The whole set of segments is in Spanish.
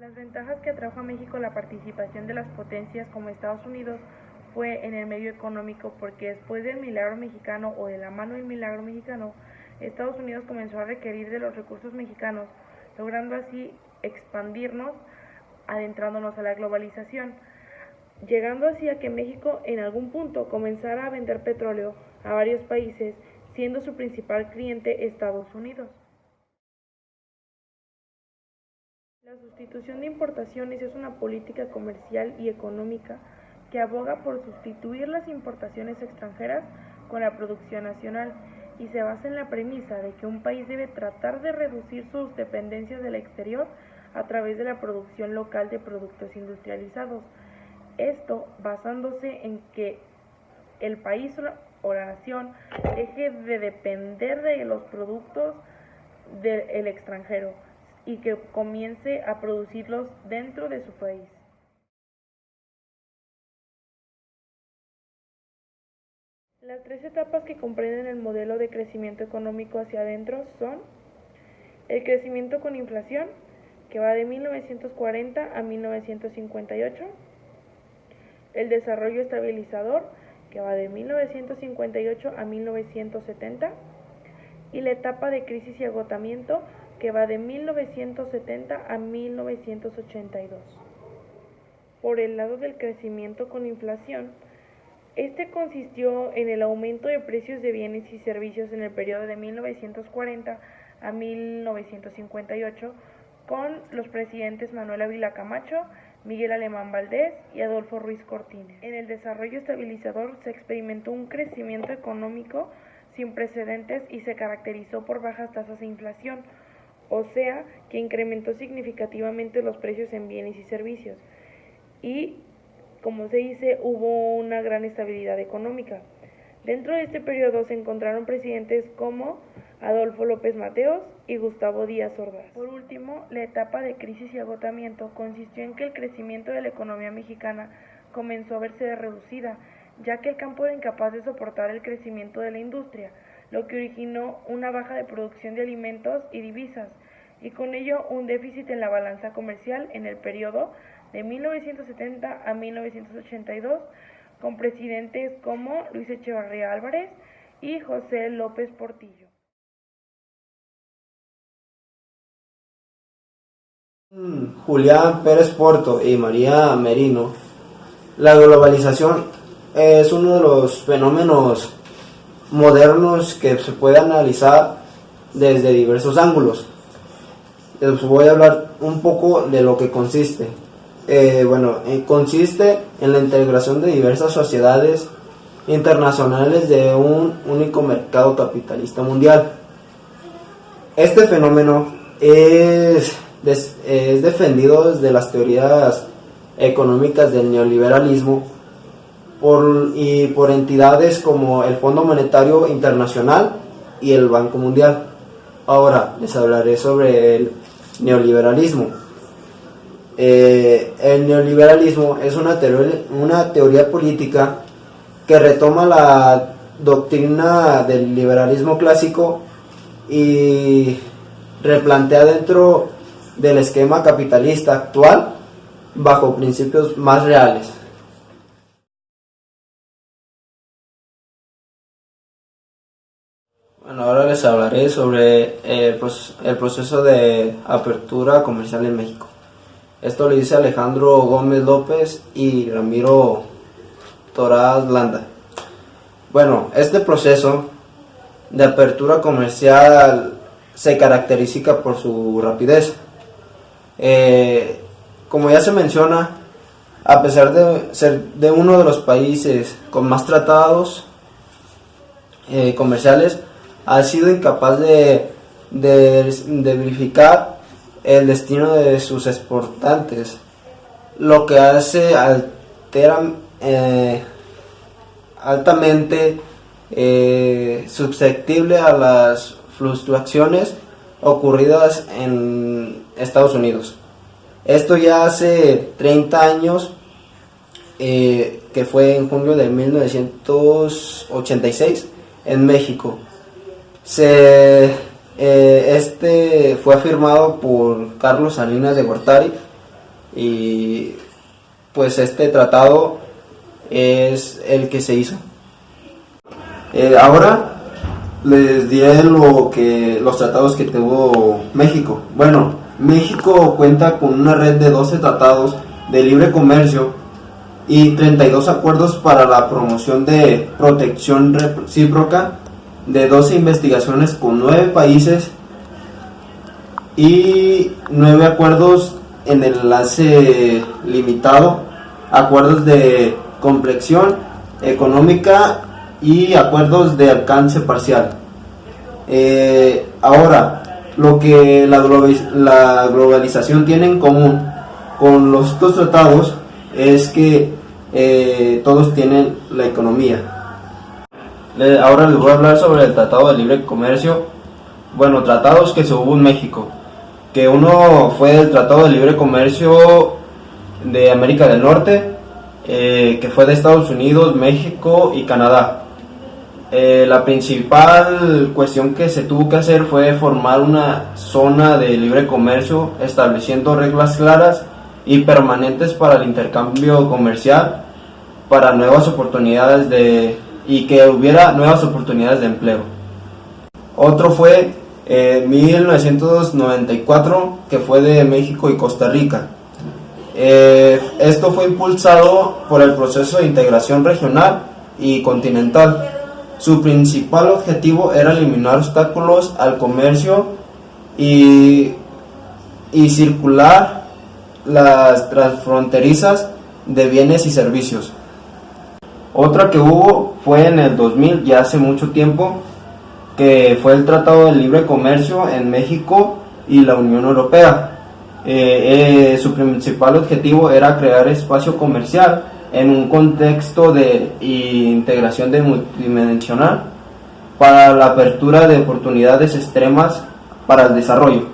Las ventajas que atrajo a México la participación de las potencias como Estados Unidos fue en el medio económico, porque después del milagro mexicano o de la mano del milagro mexicano, Estados Unidos comenzó a requerir de los recursos mexicanos, logrando así expandirnos, adentrándonos a la globalización, llegando así a que México en algún punto comenzara a vender petróleo a varios países, siendo su principal cliente Estados Unidos. La sustitución de importaciones es una política comercial y económica que aboga por sustituir las importaciones extranjeras con la producción nacional y se basa en la premisa de que un país debe tratar de reducir sus dependencias del exterior a través de la producción local de productos industrializados. Esto basándose en que el país o la nación deje de depender de los productos del extranjero y que comience a producirlos dentro de su país. Las tres etapas que comprenden el modelo de crecimiento económico hacia adentro son el crecimiento con inflación, que va de 1940 a 1958, el desarrollo estabilizador, que va de 1958 a 1970, y la etapa de crisis y agotamiento, que va de 1970 a 1982. Por el lado del crecimiento con inflación, este consistió en el aumento de precios de bienes y servicios en el periodo de 1940 a 1958 con los presidentes Manuel Ávila Camacho, Miguel Alemán Valdés y Adolfo Ruiz Cortines. En el desarrollo estabilizador se experimentó un crecimiento económico sin precedentes y se caracterizó por bajas tasas de inflación, o sea, que incrementó significativamente los precios en bienes y servicios. Y, como se dice, hubo una gran estabilidad económica. Dentro de este periodo se encontraron presidentes como Adolfo López Mateos y Gustavo Díaz Ordaz. Por último, la etapa de crisis y agotamiento consistió en que el crecimiento de la economía mexicana comenzó a verse reducida, ya que el campo era incapaz de soportar el crecimiento de la industria, lo que originó una baja de producción de alimentos y divisas, y con ello un déficit en la balanza comercial en el periodo de 1970 a 1982, con presidentes como Luis Echeverría Álvarez y José López Portillo. Julián Pérez Porto y María Merino, la globalización es uno de los fenómenos modernos que se puede analizar desde diversos ángulos. Les voy a hablar un poco de lo que consiste. Consiste en la integración de diversas sociedades internacionales de un único mercado capitalista mundial. Este fenómeno es defendido desde las teorías económicas del neoliberalismo por entidades como el Fondo Monetario Internacional y el Banco Mundial. Ahora les hablaré sobre el neoliberalismo. El neoliberalismo es una teoría política que retoma la doctrina del liberalismo clásico y replantea dentro del esquema capitalista actual bajo principios más reales. Bueno, ahora les hablaré sobre el proceso de apertura comercial en México. Esto lo dice Alejandro Gómez López y Ramiro Toraz Landa. Bueno, este proceso de apertura comercial se caracteriza por su rapidez. Como ya se menciona, a pesar de ser de uno de los países con más tratados comerciales, ha sido incapaz de verificar el destino de sus exportantes, lo que hace altamente susceptible a las fluctuaciones ocurridas en Estados Unidos. Esto ya hace 30 años, que fue en junio de 1986 en México. Este fue afirmado por Carlos Salinas de Gortari y pues este tratado es el que se hizo. Ahora les diré los tratados que tuvo México. Bueno, México cuenta con una red de 12 tratados de libre comercio y 32 acuerdos para la promoción de protección recíproca, de 12 investigaciones con 9 países y 9 acuerdos en enlace limitado, acuerdos de complexión económica y acuerdos de alcance parcial. Ahora, lo que la globalización tiene en común con los estos tratados es que todos tienen la economía. Ahora les voy a hablar sobre el Tratado de Libre Comercio. Bueno, tratados que se hubo en México. Que uno fue el Tratado de Libre Comercio de América del Norte, que fue de Estados Unidos, México y Canadá. La principal cuestión que se tuvo que hacer fue formar una zona de libre comercio, estableciendo reglas claras y permanentes para el intercambio comercial, para nuevas oportunidades y que hubiera nuevas oportunidades de empleo. Otro fue 1994, que fue de México y Costa Rica. Esto fue impulsado por el proceso de integración regional y continental. Su principal objetivo era eliminar obstáculos al comercio y circular las transfronterizas de bienes y servicios. Otra que hubo fue en el 2000, ya hace mucho tiempo, que fue el Tratado de Libre Comercio en México y la Unión Europea. Su principal objetivo era crear espacio comercial en un contexto de integración multidimensional para la apertura de oportunidades extremas para el desarrollo.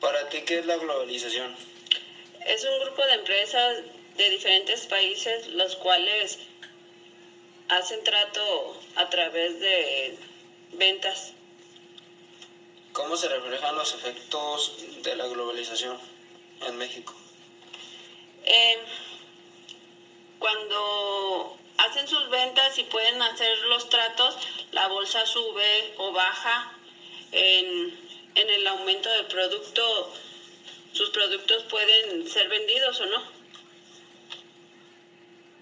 ¿Para ti qué es la globalización? Es un grupo de empresas de diferentes países los cuales hacen trato a través de ventas. ¿Cómo se reflejan los efectos de la globalización en México? Cuando hacen sus ventas y pueden hacer los tratos, la bolsa sube o baja en el aumento del producto. Sus productos pueden ser vendidos o no.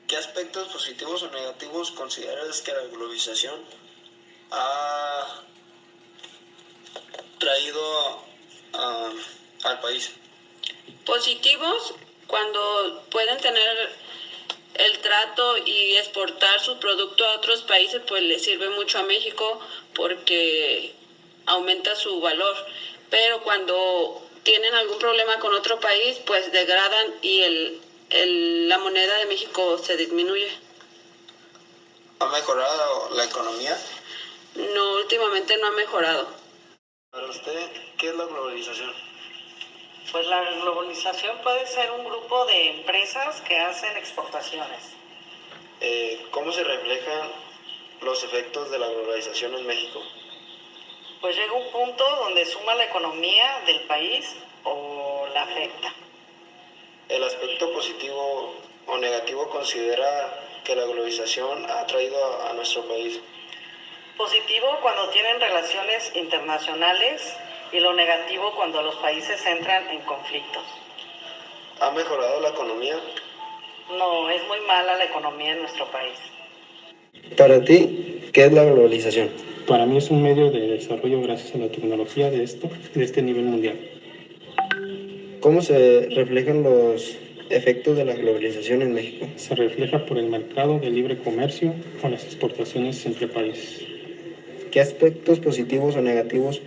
¿Qué aspectos positivos o negativos consideras que la globalización ha traído al país? Positivos, cuando pueden tener el trato y exportar su producto a otros países, pues les sirve mucho a México porque aumenta su valor. Pero cuando tienen algún problema con otro país, pues degradan y la moneda de México se disminuye. ¿Ha mejorado la economía? No, últimamente no ha mejorado. Para usted, ¿qué es la globalización? Pues la globalización puede ser un grupo de empresas que hacen exportaciones. ¿Cómo se reflejan los efectos de la globalización en México? Pues llega un punto donde suma la economía del país o la afecta. ¿El aspecto positivo o negativo considera que la globalización ha traído a nuestro país? Positivo cuando tienen relaciones internacionales y lo negativo cuando los países entran en conflictos. ¿Ha mejorado la economía? No, es muy mala la economía en nuestro país. Para ti, ¿qué es la globalización? Para mí es un medio de desarrollo gracias a la tecnología de este nivel mundial. ¿Cómo se reflejan los efectos de la globalización en México? Se refleja por el mercado de libre comercio o las exportaciones entre países. ¿Qué aspectos positivos o negativos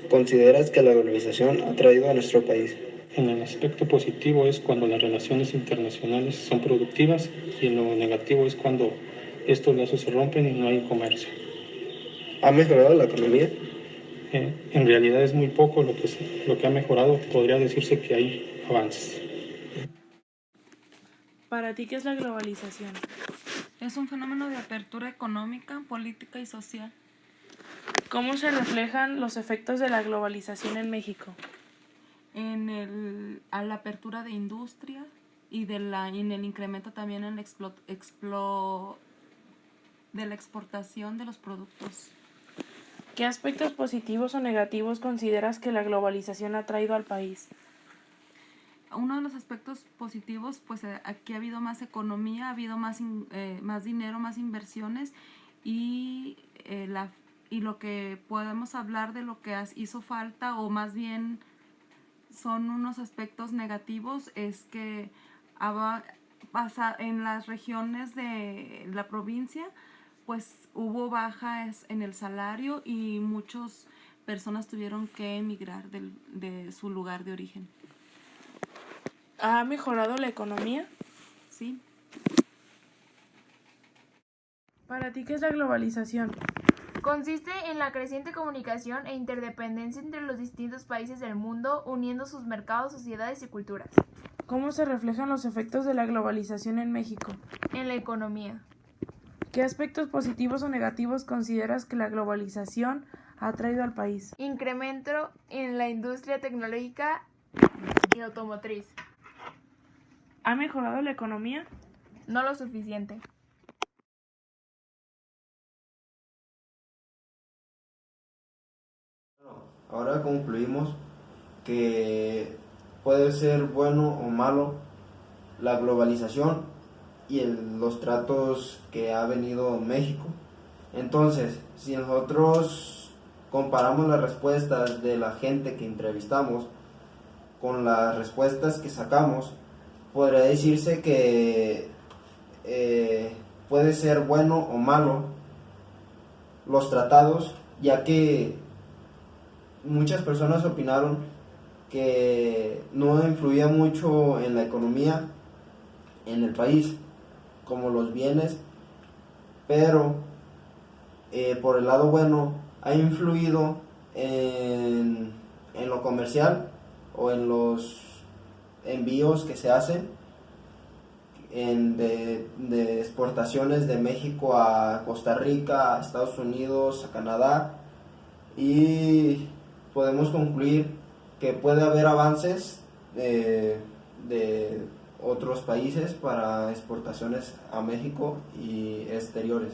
consideras que la globalización ha traído a nuestro país? En el aspecto positivo es cuando las relaciones internacionales son productivas y en lo negativo es cuando estos lazos se rompen y no hay comercio. ¿Ha mejorado la economía? En realidad es muy poco lo que ha mejorado. Podría decirse que hay avances. ¿Para ti qué es la globalización? Es un fenómeno de apertura económica, política y social. ¿Cómo se reflejan los efectos de la globalización en México? a la apertura de industria y en el incremento también en de la exportación de los productos. ¿Qué aspectos positivos o negativos consideras que la globalización ha traído al país? Uno de los aspectos positivos, pues aquí ha habido más economía, ha habido más dinero, más inversiones y lo que podemos hablar de lo que hizo falta, o más bien son unos aspectos negativos, es que en las regiones de la provincia pues hubo bajas en el salario y muchas personas tuvieron que emigrar de su lugar de origen. ¿Ha mejorado la economía? Sí. ¿Para ti qué es la globalización? Consiste en la creciente comunicación e interdependencia entre los distintos países del mundo, uniendo sus mercados, sociedades y culturas. ¿Cómo se reflejan los efectos de la globalización en México? En la economía. ¿Qué aspectos positivos o negativos consideras que la globalización ha traído al país? Incremento en la industria tecnológica y automotriz. ¿Ha mejorado la economía? No lo suficiente. Ahora concluimos que puede ser bueno o malo la globalización y los tratos que ha venido México. Entonces, si nosotros comparamos las respuestas de la gente que entrevistamos con las respuestas que sacamos, podría decirse que puede ser bueno o malo los tratados, ya que muchas personas opinaron que no influía mucho en la economía en el país, como los bienes, pero por el lado bueno ha influido en lo comercial o en los envíos que se hacen de exportaciones de México a Costa Rica, a Estados Unidos, a Canadá, y podemos concluir que puede haber avances de otros países para exportaciones a México y exteriores.